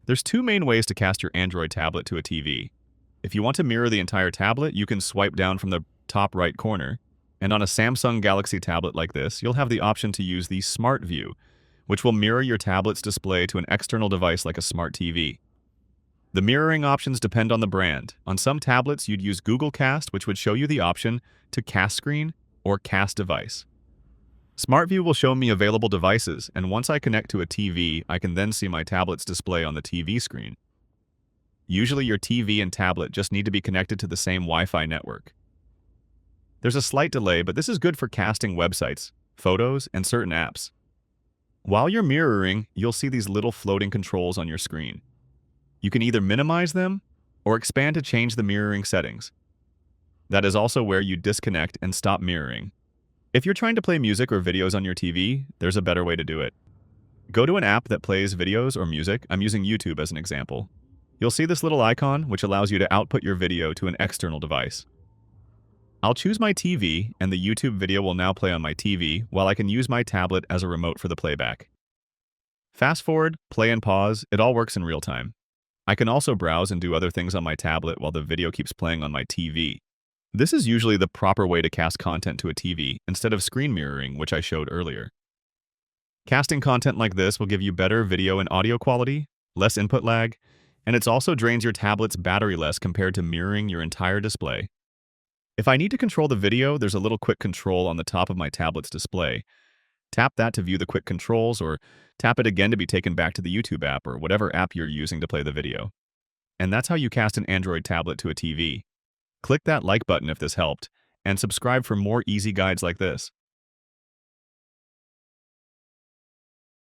There's two main ways to cast your Android tablet to a TV. If you want to mirror the entire tablet, you can swipe down from the top right corner. And on a Samsung Galaxy tablet like this, you'll have the option to use the Smart View, which will mirror your tablet's display to an external device like a smart TV. The mirroring options depend on the brand. On some tablets, you'd use Google Cast, which would show you the option to cast screen or cast device. Smart View will show me available devices, and once I connect to a TV, I can then see my tablet's display on the TV screen. Usually your TV and tablet just need to be connected to the same Wi-Fi network. There's a slight delay, but this is good for casting websites, photos, and certain apps. While you're mirroring, you'll see these little floating controls on your screen. You can either minimize them or expand to change the mirroring settings. That is also where you disconnect and stop mirroring. If you're trying to play music or videos on your TV, there's a better way to do it. Go to an app that plays videos or music. I'm using YouTube as an example. You'll see this little icon, which allows you to output your video to an external device. I'll choose my TV, and the YouTube video will now play on my TV, while I can use my tablet as a remote for the playback. Fast forward, play and pause, it all works in real time. I can also browse and do other things on my tablet while the video keeps playing on my TV. This is usually the proper way to cast content to a TV, instead of screen mirroring, which I showed earlier. Casting content like this will give you better video and audio quality, less input lag, and it also drains your tablet's battery less compared to mirroring your entire display. If I need to control the video, there's a little quick control on the top of my tablet's display. Tap that to view the quick controls, or tap it again to be taken back to the YouTube app or whatever app you're using to play the video. And that's how you cast an Android tablet to a TV. Click that like button if this helped, and subscribe for more easy guides like this.